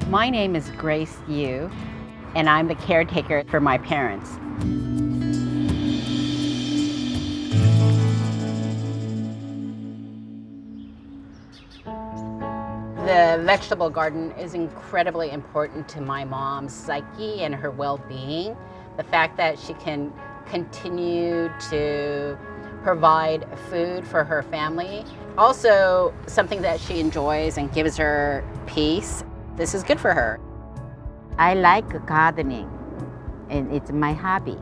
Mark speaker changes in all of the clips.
Speaker 1: My name is Grace Yu, and I'm the caretaker for my parents. The vegetable garden is incredibly important to my mom's psyche and her well-being. The fact that she can continue to provide food for her family. Also, something that she enjoys and gives her peace. This is good for her.
Speaker 2: I like gardening, and it's my hobby.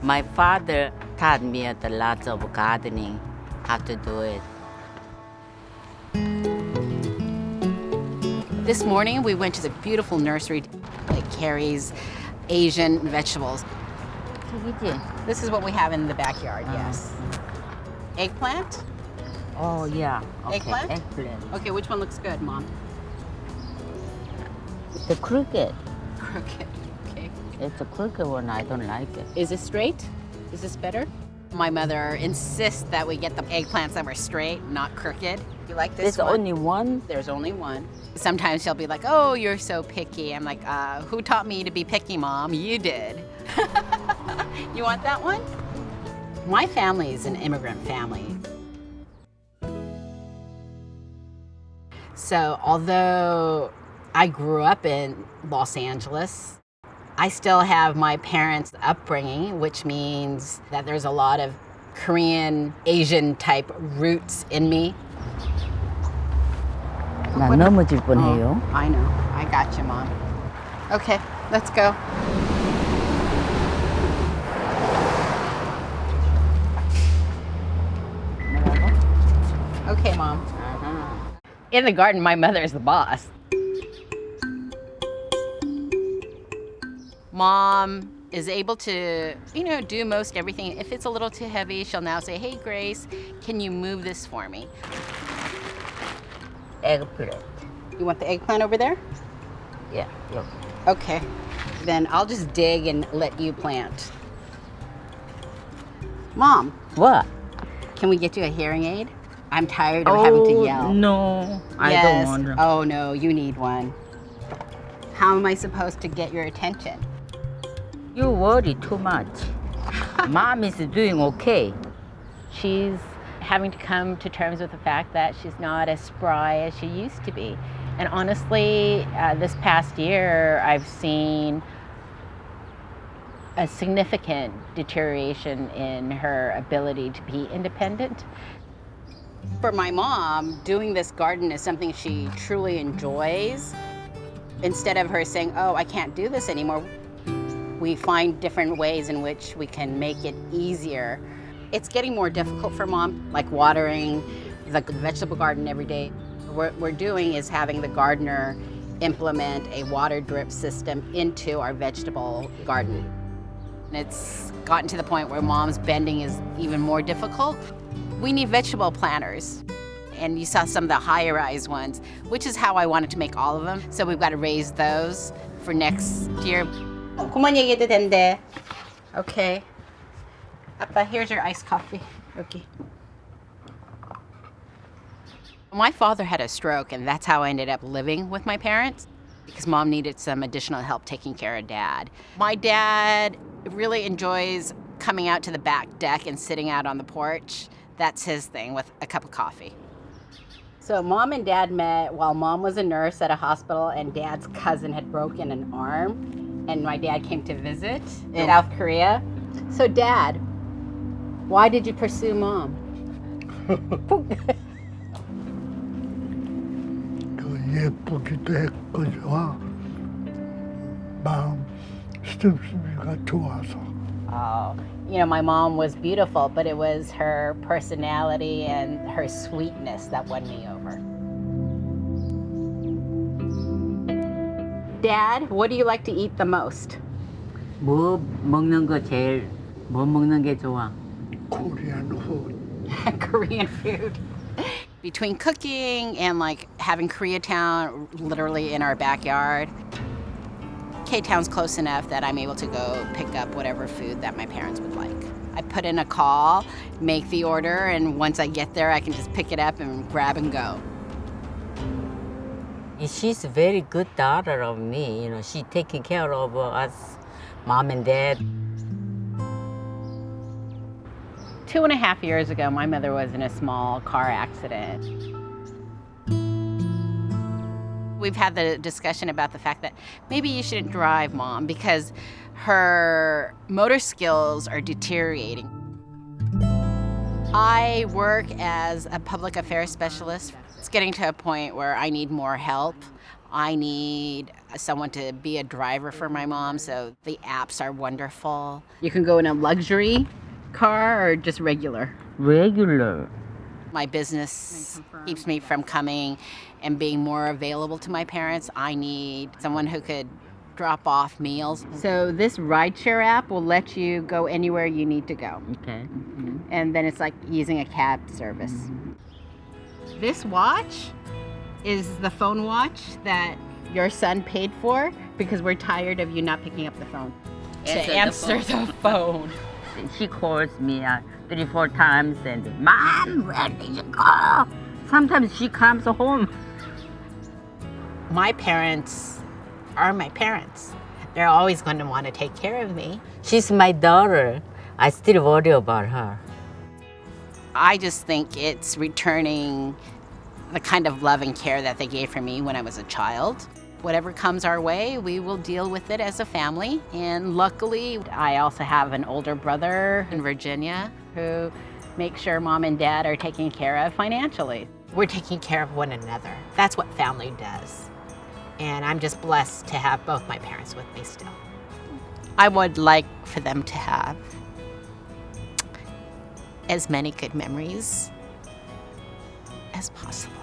Speaker 2: My father taught me a lot of gardening, how to do it.
Speaker 1: This morning, we went to the beautiful nursery that carries Asian vegetables. This is what we have in the backyard, yes. Eggplant?
Speaker 2: Oh, yeah. Okay.
Speaker 1: Eggplant?
Speaker 2: Eggplant.
Speaker 1: Okay, which one looks good, Mom?
Speaker 2: The crooked.
Speaker 1: Crooked, okay.
Speaker 2: It's a crooked one. I don't like it.
Speaker 1: Is this straight? Is this better? My mother insists that we get the eggplants that were straight, not crooked. You like this
Speaker 2: There's
Speaker 1: one?
Speaker 2: only one.
Speaker 1: There's only one. Sometimes she'll be like, oh, you're so picky. I'm like, who taught me to be picky, Mom? You did. You want that one? My family is an immigrant family. So although I grew up in Los Angeles, I still have my parents' upbringing, which means that there's a lot of Korean, Asian type roots in me.
Speaker 2: 난 넘어질 뻔해요.
Speaker 1: I know. I got you, Mom. Okay, let's go. Okay, Mom. In the garden, my mother is the boss. Mom is able to, do most everything. If it's a little too heavy, she'll now say, hey, Grace, can you move this for me?
Speaker 2: Eggplant.
Speaker 1: You want the eggplant over there?
Speaker 2: Yeah. Yep.
Speaker 1: Okay. Then I'll just dig and let you plant. Mom,
Speaker 2: What?
Speaker 1: can we get you a hearing aid? I'm tired of having to yell.
Speaker 2: No, I
Speaker 1: Yes.
Speaker 2: don't want them.
Speaker 1: Oh, no, you need one. How am I supposed to get your attention?
Speaker 2: You worry too much. Mom is doing okay.
Speaker 1: She's having to come to terms with the fact that she's not as spry as she used to be. And honestly, this past year, I've seen a significant deterioration in her ability to be independent. For my mom, doing this garden is something she truly enjoys. Instead of her saying, oh, I can't do this anymore, we find different ways in which we can make it easier. It's getting more difficult for Mom, like watering the vegetable garden every day. What we're doing is having the gardener implement a water drip system into our vegetable garden. And it's gotten to the point where Mom's bending is even more difficult. We need vegetable planters. And you saw some of the higher rise ones, which is how I wanted to make all of them. So we've got to raise those for next year. 그만 얘기해도 된대. Okay. Appa, here's your iced coffee. Okay. My father had a stroke, and that's how I ended up living with my parents, because Mom needed some additional help taking care of Dad. My dad really enjoys coming out to the back deck and sitting out on the porch. That's his thing, with a cup of coffee. So Mom and Dad met while Mom was a nurse at a hospital and Dad's cousin had broken an arm, and my dad came to visit in South Korea. So Dad, why did you pursue Mom?
Speaker 3: 예쁘기도 했고 좋아. 마음 씀씀이가 좋아서.
Speaker 1: Oh, my mom was beautiful, but it was her personality and her sweetness that won me over. Dad, what do you like to eat the most?
Speaker 2: 뭐 먹는 거 제일 뭐 먹는 게 좋아?
Speaker 3: Korean food.
Speaker 1: Korean food. Between cooking and having Koreatown literally in our backyard, K-Town's close enough that I'm able to go pick up whatever food that my parents would like. I put in a call, make the order, and once I get there, I can just pick it up and grab and go.
Speaker 2: She's a very good daughter of me. You know, she taking care of us, mom and dad.
Speaker 1: 2.5 years ago, my mother was in a small car accident. We've had the discussion about the fact that maybe you shouldn't drive, Mom, because her motor skills are deteriorating. I work as a public affairs specialist. It's getting to a point where I need more help. I need someone to be a driver for my mom, so the apps are wonderful. You can go in a luxury car or just regular.
Speaker 2: Regular.
Speaker 1: My business keeps me from coming and being more available to my parents. I need someone who could drop off meals. So this rideshare app will let you go anywhere you need to go.
Speaker 2: Okay.
Speaker 1: And then it's like using a cab service. This watch is the phone watch that your son paid for because we're tired of you not picking up the phone.
Speaker 2: Answer
Speaker 1: the phone.
Speaker 2: She calls me 3-4 times and, Mom, where did you go? Sometimes she comes home.
Speaker 1: My parents are my parents. They're always going to want to take care of me.
Speaker 2: She's my daughter. I still worry about her.
Speaker 1: I just think it's returning the kind of love and care that they gave for me when I was a child. Whatever comes our way, we will deal with it as a family. And luckily, I also have an older brother in Virginia who makes sure Mom and Dad are taken care of financially. We're taking care of one another. That's what family does. And I'm just blessed to have both my parents with me still. I would like for them to have as many good memories as possible.